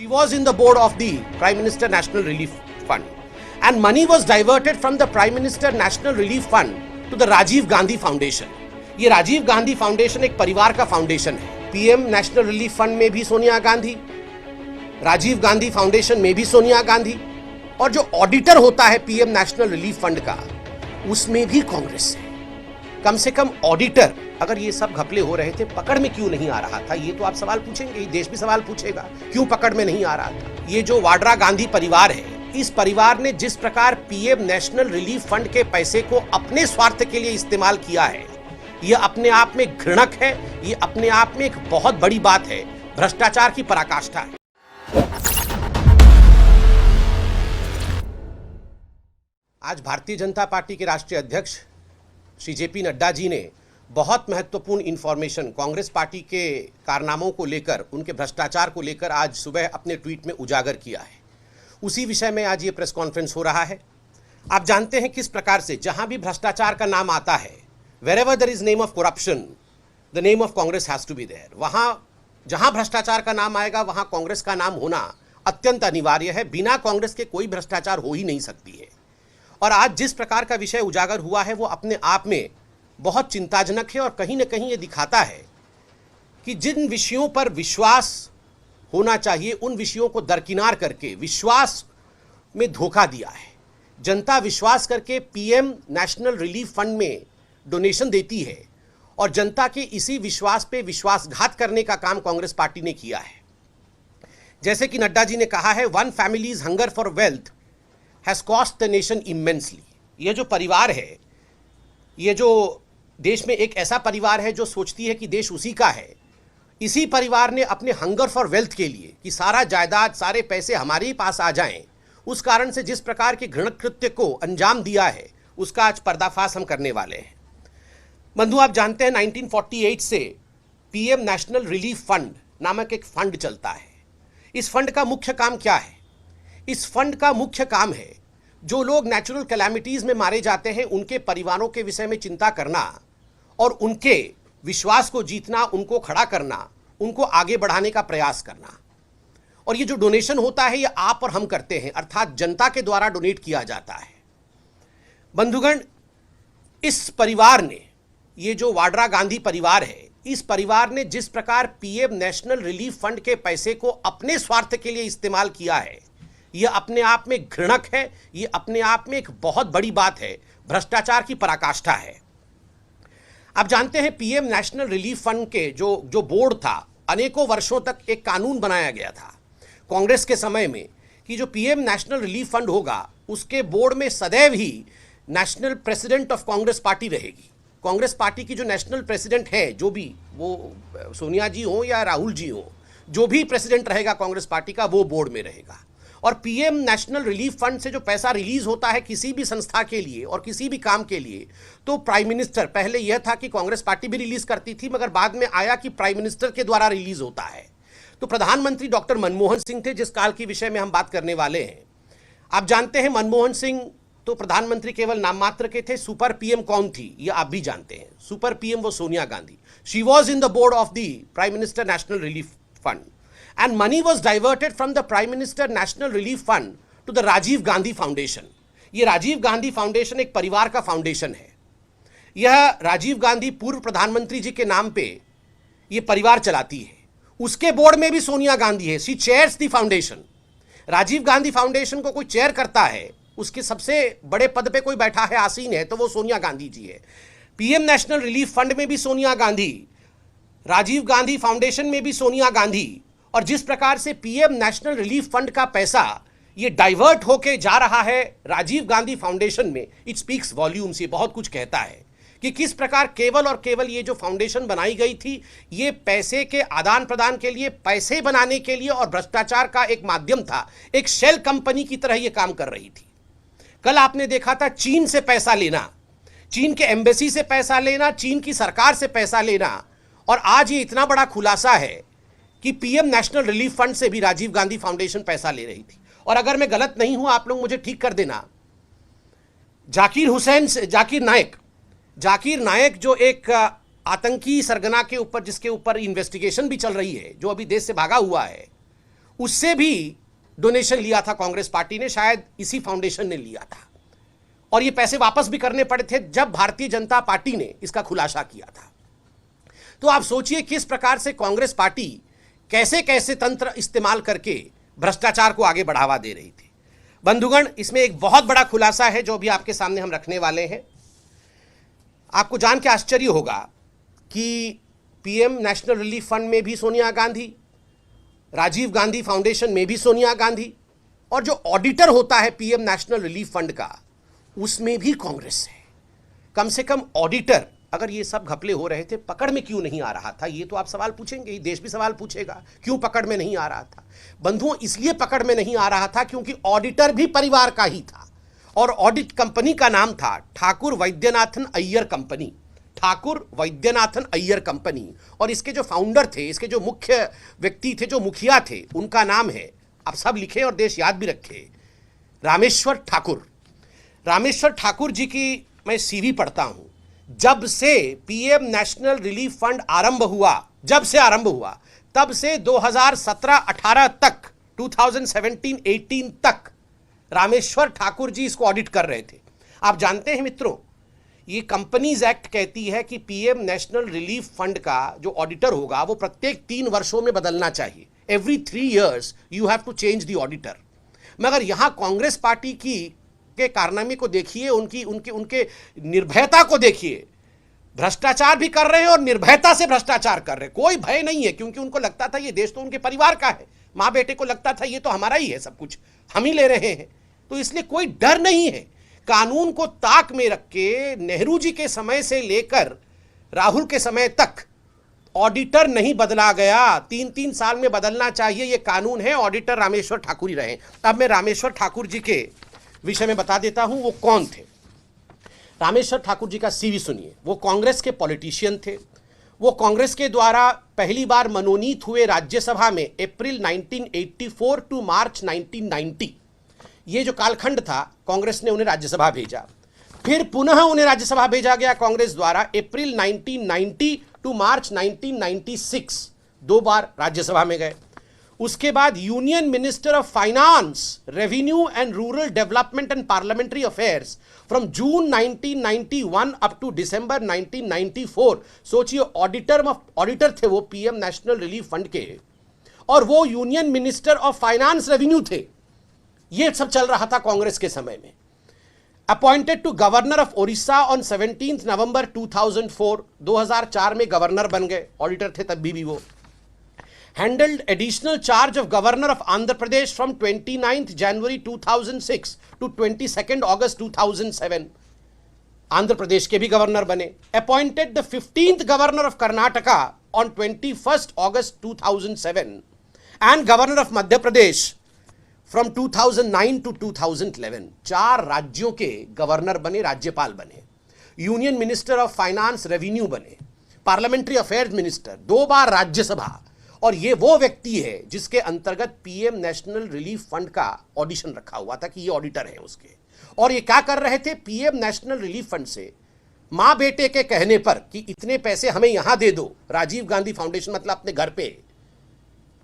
She was in the board of the Prime Minister National Relief Fund, and money was diverted from the Prime Minister National Relief Fund to the Rajiv Gandhi Foundation. ये Rajiv Gandhi foundation एक परिवार का foundation है। PM national relief fund में भी Sonia Gandhi, Rajiv Gandhi foundation में भी सोनिया गांधी, और जो ऑडिटर होता है पीएम नेशनल रिलीफ फंड का, उसमें भी कांग्रेस है। कम से कम ऑडिटर, अगर ये सब घपले हो रहे थे, पकड़ में क्यों नहीं आ रहा था? ये तो आप सवाल पूछेंगे, देश भी सवाल पूछेगा, क्यों पकड़ में नहीं आ रहा था? ये जो वाड्रा गांधी परिवार है, इस परिवार ने जिस प्रकार पीएम नेशनल रिलीफ फंड के पैसे को अपने स्वार्थ के लिए इस्तेमाल किया है, यह अपने आप में घृणक है। यह अपने आप में एक बहुत बड़ी बात है, भ्रष्टाचार की पराकाष्ठा है। आज भारतीय जनता पार्टी के राष्ट्रीय अध्यक्ष श्री जेपी नड्डा जी ने बहुत महत्वपूर्ण इंफॉर्मेशन कांग्रेस पार्टी के कारनामों को लेकर, उनके भ्रष्टाचार को लेकर आज सुबह अपने ट्वीट में उजागर किया है। उसी विषय में आज ये प्रेस कॉन्फ्रेंस हो रहा है। आप जानते हैं किस प्रकार से जहां भी भ्रष्टाचार का नाम आता है, wherever there is name of corruption, the name of Congress has to be there. वहां जहां भ्रष्टाचार का नाम आएगा, वहां कांग्रेस का नाम होना अत्यंत अनिवार्य है। बिना कांग्रेस के कोई भ्रष्टाचार हो ही नहीं सकती है। और आज जिस प्रकार का विषय उजागर हुआ है, वो अपने आप में बहुत चिंताजनक है और कहीं ना कहीं ये दिखाता है कि जिन विषयों पर विश्वास होना चाहिए, उन विषयों को दरकिनार करके विश्वास में धोखा दिया है। जनता विश्वास करके पीएम नेशनल रिलीफ फंड में डोनेशन देती है और जनता के इसी विश्वास पे विश्वासघात करने का काम कांग्रेस पार्टी ने किया है। जैसे कि नड्डा जी ने कहा है, one families hunger for wealth has cost the nation immensely. ये जो परिवार है, ये जो देश में एक ऐसा परिवार है जो सोचती है कि देश उसी का है, इसी परिवार ने अपने हंगर फॉर वेल्थ के लिए कि सारा जायदाद, सारे पैसे हमारे ही पास आ जाएं, उस कारण से जिस प्रकार के घृणित कृत्य को अंजाम दिया है, उसका आज पर्दाफाश हम करने वाले हैं। बंधु, आप जानते हैं 1948 से पीएम नेशनल रिलीफ फंड नामक एक फंड चलता है। इस फंड का मुख्य काम क्या है? इस फंड का मुख्य काम है जो लोग नेचुरल कैलामिटीज में मारे जाते हैं, उनके परिवारों के विषय में चिंता करना और उनके विश्वास को जीतना, उनको खड़ा करना, उनको आगे बढ़ाने का प्रयास करना। और ये जो डोनेशन होता है, ये आप और हम करते हैं, अर्थात जनता के द्वारा डोनेट किया जाता है। बंधुगण, इस परिवार ने, ये जो वाड्रा गांधी परिवार है, इस परिवार ने जिस प्रकार पीएम नेशनल रिलीफ फंड के पैसे को अपने स्वार्थ के लिए इस्तेमाल किया है, यह अपने आप में घृणक है। यह अपने आप में एक बहुत बड़ी बात है, भ्रष्टाचार की पराकाष्ठा है। आप जानते हैं पीएम नेशनल रिलीफ फंड के जो बोर्ड था, अनेकों वर्षों तक एक कानून बनाया गया था कांग्रेस के समय में कि जो पीएम नेशनल रिलीफ फंड होगा, उसके बोर्ड में सदैव ही national president of Congress party रहेगी। कांग्रेस पार्टी की जो नेशनल प्रेसिडेंट है, जो भी, वो सोनिया जी हो या राहुल जी हो, जो भी प्रेसिडेंट रहेगा कांग्रेस पार्टी का, वो बोर्ड में रहेगा। और पीएम नेशनल रिलीफ फंड से जो पैसा रिलीज होता है किसी भी संस्था के लिए और किसी भी काम के लिए, तो प्राइम मिनिस्टर, पहले यह था कि कांग्रेस पार्टी भी रिलीज करती थी, मगर बाद में आया कि प्राइम मिनिस्टर के द्वारा रिलीज होता है। तो प्रधानमंत्री डॉक्टर मनमोहन सिंह थे, जिस काल के विषय में हम बात करने वाले हैं। आप जानते हैं मनमोहन सिंह तो प्रधानमंत्री केवल नाम मात्र के थे। सुपर पीएम कौन थी, यह आप भी जानते हैं। सुपर पीएम वो Sonia Gandhi. She was in the board of the prime minister national relief fund, and money was diverted from the Prime Minister National Relief Fund to the Rajiv Gandhi Foundation. ये Rajiv Gandhi foundation एक परिवार का foundation है। यह राजीव गांधी पूर्व प्रधानमंत्री जी के नाम पे ये परिवार चलाती है। उसके बोर्ड में भी सोनिया गांधी है। She chairs the foundation. Rajiv Gandhi foundation को कोई चेयर करता है, उसके सबसे बड़े पद पे कोई बैठा है, आसीन है, तो वो सोनिया गांधी जी है। पीएम नेशनल रिलीफ फंड में भी सोनिया गांधी, राजीव गांधी फाउंडेशन में भी सोनिया गांधी। और जिस प्रकार से पीएम नेशनल रिलीफ फंड का पैसा ये डाइवर्ट होके जा रहा है राजीव गांधी फाउंडेशन में, इट स्पीक्स वॉल्यूम्स। ये बहुत कुछ कहता है कि किस प्रकार केवल और केवल ये जो फाउंडेशन बनाई गई थी, ये पैसे के आदान प्रदान के लिए, पैसे बनाने के लिए और भ्रष्टाचार का एक माध्यम था। एक शेल कंपनी की तरह ये काम कर रही थी। कल आपने देखा था चीन से पैसा लेना, चीन के एम्बेसी से पैसा लेना, चीन की सरकार से पैसा लेना, और आज ये इतना बड़ा खुलासा है कि पीएम नेशनल रिलीफ फंड से भी राजीव गांधी फाउंडेशन पैसा ले रही थी। और अगर मैं गलत नहीं हूं, आप लोग मुझे ठीक कर देना, जाकिर नायक जो एक आतंकी सरगना के ऊपर, जिसके ऊपर इन्वेस्टिगेशन भी चल रही है, जो अभी देश से भागा हुआ है, उससे भी डोनेशन लिया था कांग्रेस पार्टी ने, शायद इसी फाउंडेशन ने लिया था, और ये पैसे वापस भी करने पड़े थे जब भारतीय जनता पार्टी ने इसका खुलासा किया था। तो आप सोचिए किस प्रकार से कांग्रेस पार्टी कैसे कैसे तंत्र इस्तेमाल करके भ्रष्टाचार को आगे बढ़ावा दे रही थी। बंधुगण, इसमें एक बहुत बड़ा खुलासा है जो भी आपके सामने हम रखने वाले हैं। आपको जान के आश्चर्य होगा कि पीएम नेशनल रिलीफ फंड में भी सोनिया गांधी, राजीव गांधी फाउंडेशन में भी सोनिया गांधी, और जो ऑडिटर होता है पीएम नेशनल रिलीफ फंड का, उसमें भी कांग्रेस है। कम से कम ऑडिटर, अगर ये सब घपले हो रहे थे, पकड़ में क्यों नहीं आ रहा था? ये तो आप सवाल पूछेंगे, देश भी सवाल पूछेगा, क्यों पकड़ में नहीं आ रहा था? बंधुओं, इसलिए पकड़ में नहीं आ रहा था क्योंकि ऑडिटर भी परिवार का ही था, और ऑडिट कंपनी का नाम था ठाकुर वैद्यनाथन अय्यर कंपनी। ठाकुर वैद्यनाथन अय्यर कंपनी, और इसके जो फाउंडर थे, इसके जो मुख्य व्यक्ति थे, जो मुखिया थे, उनका नाम है, आप सब लिखें और देश याद भी रखे, रामेश्वर ठाकुर। रामेश्वर ठाकुर जी की मैं सीवी पढ़ता हूं। जब से पीएम नेशनल रिलीफ फंड आरंभ हुआ, जब से आरंभ हुआ, तब से 2017-18 तक, 2017-18 तक रामेश्वर ठाकुर जी इसको ऑडिट कर रहे थे। आप जानते हैं मित्रों, ये कंपनीज एक्ट कहती है कि पीएम नेशनल रिलीफ फंड का जो ऑडिटर होगा वो प्रत्येक 3 वर्षों में बदलना चाहिए। Every 3 years you have to change the auditor. मगर यहां कांग्रेस पार्टी की के कारनामे को देखिए, उनके निर्भयता को देखिए। भ्रष्टाचार भी कर रहे हैं और निर्भयता से भ्रष्टाचार कर रहे हैं। कोई भय नहीं है, क्योंकि उनको लगता था ये देश तो उनके परिवार का है, मां बेटे को लगता था ये तो हमारा ही है, सब कुछ हम ही ले रहे हैं, तो इसलिए कोई डर नहीं है। कानून को ताक में रख के नेहरू जी के समय से लेकर राहुल के समय तक ऑडिटर नहीं बदला गया। 3-3 साल में बदलना चाहिए, ये कानून है। ऑडिटर रामेश्वर ठाकुर ही रहे। अब मैं रामेश्वर ठाकुर जी के विषय में बता देता हूं वो कौन थे। रामेश्वर ठाकुर जी का सीवी सुनिए। वो कांग्रेस के पॉलिटिशियन थे। वो कांग्रेस के द्वारा पहली बार मनोनीत हुए राज्यसभा में अप्रैल 1984 टू मार्च 1990। ये जो कालखंड था, कांग्रेस ने उन्हें राज्यसभा भेजा, फिर पुनः उन्हें राज्यसभा भेजा गया कांग्रेस द्वारा अप्रैल 1990 टू मार्च 1996। 2 बार राज्यसभा में गए। उसके बाद union minister of finance, revenue and rural development and parliamentary affairs from June 1991 up to December 1994। सोचिए, ऑडिटर थे वो पीएम नेशनल रिलीफ फंड के, और वो union minister of finance revenue थे। ये सब चल रहा था कांग्रेस के समय में। Appointed to governor of Odisha on 17 November 2004। 2004 में गवर्नर बन गए, ऑडिटर थे तब भी वो। Handled additional charge of governor of Andhra Pradesh from 29th January 2006 to 22nd August 2007. Andhra Pradesh के भी गवर्नर बने। Appointed the 15th governor of Karnataka on 21st August 2007 and governor of Madhya Pradesh from 2009 to 2011। 4 राज्यों के governor बने, राज्यपाल बने, union minister of finance revenue बने, parliamentary affairs minister, 2 बार राज्यसभा। और ये वो व्यक्ति है जिसके अंतर्गत पीएम नेशनल रिलीफ फंड का ऑडिशन रखा हुआ था कि ये ऑडिटर है उसके। और ये क्या कर रहे थे? पीएम नेशनल रिलीफ फंड से मां बेटे के कहने पर कि इतने पैसे हमें यहां दे दो, राजीव गांधी फाउंडेशन मतलब अपने घर पे,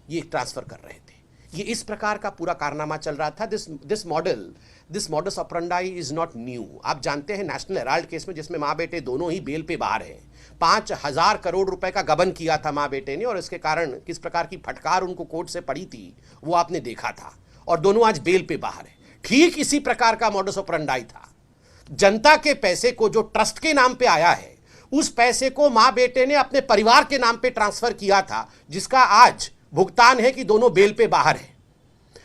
ये ट्रांसफर कर रहे थे। ये इस प्रकार का पूरा कारनामा चल रहा था। This modus operandi is not new. आप जानते हैं नेशनल हेराल्ड केस में, जिसमें मां बेटे दोनों ही बेल पे बाहर हैं, 5,000 करोड़ रुपए का गबन किया था मां बेटे ने, और इसके कारण किस प्रकार की फटकार उनको कोर्ट से पड़ी थी वो आपने देखा था, और दोनों आज बेल पे बाहर है। ठीक इसी प्रकार का मॉडस ऑपरेंडाई था। जनता के पैसे को जो ट्रस्ट के नाम पे आया है, उस पैसे को मां बेटे ने अपने परिवार के नाम पे ट्रांसफर किया था, जिसका आज भुगतान है कि दोनों बेल पे बाहर है।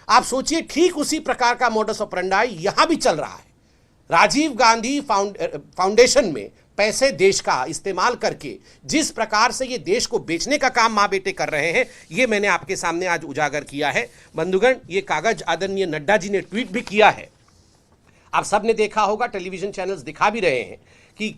आप सोचिए, ठीक उसी प्रकार का मॉडस ऑपरेंडाई यहां भी चल रहा है। राजीव गांधी फाउंडेशन में पैसे देश का इस्तेमाल करके जिस प्रकार से ये देश को बेचने का काम मां बेटे कर रहे हैं, ये मैंने आपके सामने आज उजागर किया है। बंधुगण, ये कागज आदरणीय नड्डा जी ने ट्वीट भी किया है, आप सब ने देखा होगा, टेलीविजन चैनल्स दिखा भी रहे हैं कि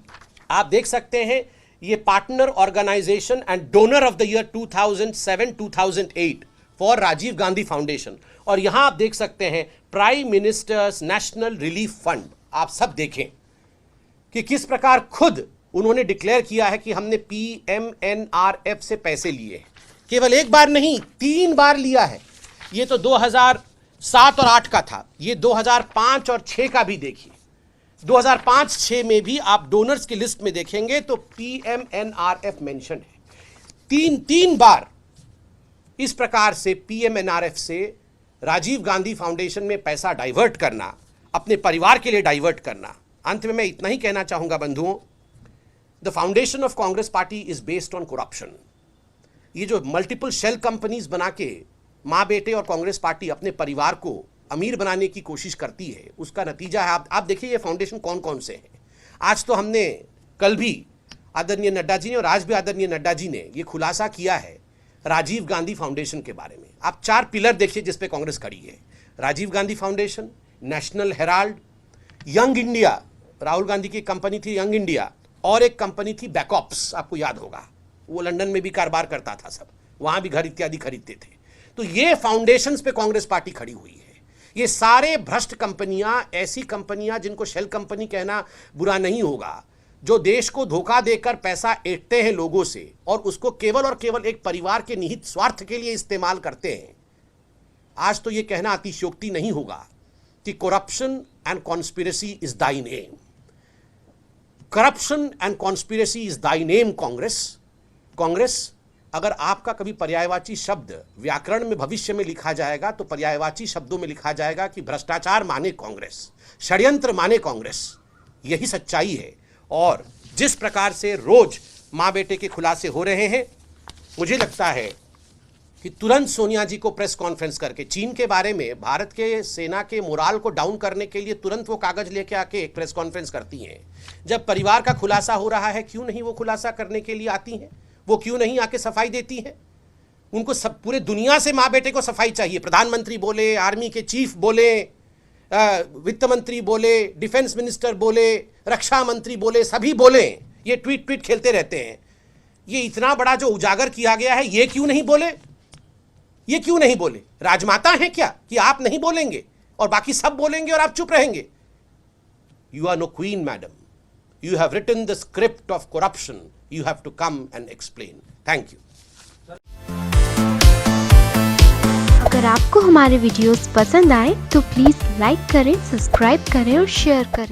आप देख सकते हैं, ये partner organisation and donor of the year 2007-2008 for Rajiv Gandhi foundation. और यहां आप देख सकते हैं prime minister's national relief fund. आप सब देखें कि किस प्रकार खुद उन्होंने डिक्लेयर किया है कि हमने PMNRF से पैसे लिए हैं। केवल एक बार नहीं, 3 बार लिया है। ये तो 2007 और 8 का था, ये 2005 और 6 का भी देखिए। 2005-6 में भी आप डोनर्स की लिस्ट में देखेंगे तो पीएमएनआरएफ मेंशन है। तीन बार इस प्रकार से पीएमएनआरएफ से राजीव गांधी फाउंडेशन में पैसा डाइवर्ट करना, अपने परिवार के लिए डाइवर्ट करना। अंत में मैं इतना ही कहना चाहूंगा बंधुओं, the foundation of Congress party is based on corruption. ये जो मल्टीपल शेल कंपनीज बना के माँ बेटे और कांग्रेस पार्टी अपने परिवार को अमीर बनाने की कोशिश करती है, उसका नतीजा है आप देखिए ये फाउंडेशन कौन कौन से हैं। आज तो हमने कल भी आदरणीय नड्डा जी ने और आज भी आदरणीय नड्डा जी ने ये खुलासा किया है राजीव गांधी फाउंडेशन के बारे में। आप 4 पिलर देखिए जिस पे कांग्रेस खड़ी है। Rajiv Gandhi foundation, National Herald, Young India, Rahul Gandhi की कंपनी थी यंग इंडिया, और एक कंपनी थी बैकऑप्स, आपको याद होगा, वो लंदन में भी कारोबार करता था, सब वहां भी घर इत्यादि खरीदते थे। तो ये फाउंडेशंस पे कांग्रेस पार्टी खड़ी हुई है। ये सारे भ्रष्ट कंपनियां, ऐसी कंपनियां जिनको शेल कंपनी कहना बुरा नहीं होगा, जो देश को धोखा देकर पैसा ऐंठते हैं लोगों से और उसको केवल और केवल एक परिवार के निहित स्वार्थ के लिए इस्तेमाल करते हैं। आज तो ये कहना अतिशयोक्ति नहीं होगा कि corruption and conspiracy is thy name. Corruption and conspiracy is thy name Congress. अगर आपका कभी पर्यायवाची शब्द व्याकरण में भविष्य में लिखा जाएगा तो पर्यायवाची शब्दों में लिखा जाएगा कि भ्रष्टाचार माने कांग्रेस, षड्यंत्र माने कांग्रेस। यही सच्चाई है। और जिस प्रकार से रोज माँ बेटे के खुलासे हो रहे हैं, मुझे लगता है कि तुरंत सोनिया जी को प्रेस कॉन्फ्रेंस करके चीन के बारे में, भारत के सेना के मोराल को डाउन करने के लिए तुरंत वो कागज लेके आके एक प्रेस कॉन्फ्रेंस करती हैं। जब परिवार का खुलासा हो रहा है, क्यों नहीं वो खुलासा करने के लिए आती हैं? वो क्यों नहीं आके सफाई देती हैं? उनको सब पूरे दुनिया से माँ बेटे को सफाई चाहिए। प्रधानमंत्री बोले, आर्मी के चीफ बोले, वित्त मंत्री बोले, डिफेंस मिनिस्टर बोले, रक्षा मंत्री बोले, सभी बोले, ये ट्वीट खेलते रहते हैं। ये इतना बड़ा जो उजागर किया गया है, ये क्यों नहीं बोले? ये क्यों नहीं बोले? राजमाता हैं क्या कि आप नहीं बोलेंगे और बाकी सब बोलेंगे और आप चुप रहेंगे? You are no queen madam, you have written the script of corruption, you have to come and explain. Thank you. अगर आपको हमारे वीडियोस पसंद आए तो प्लीज लाइक करें, सब्सक्राइब करें और शेयर करें।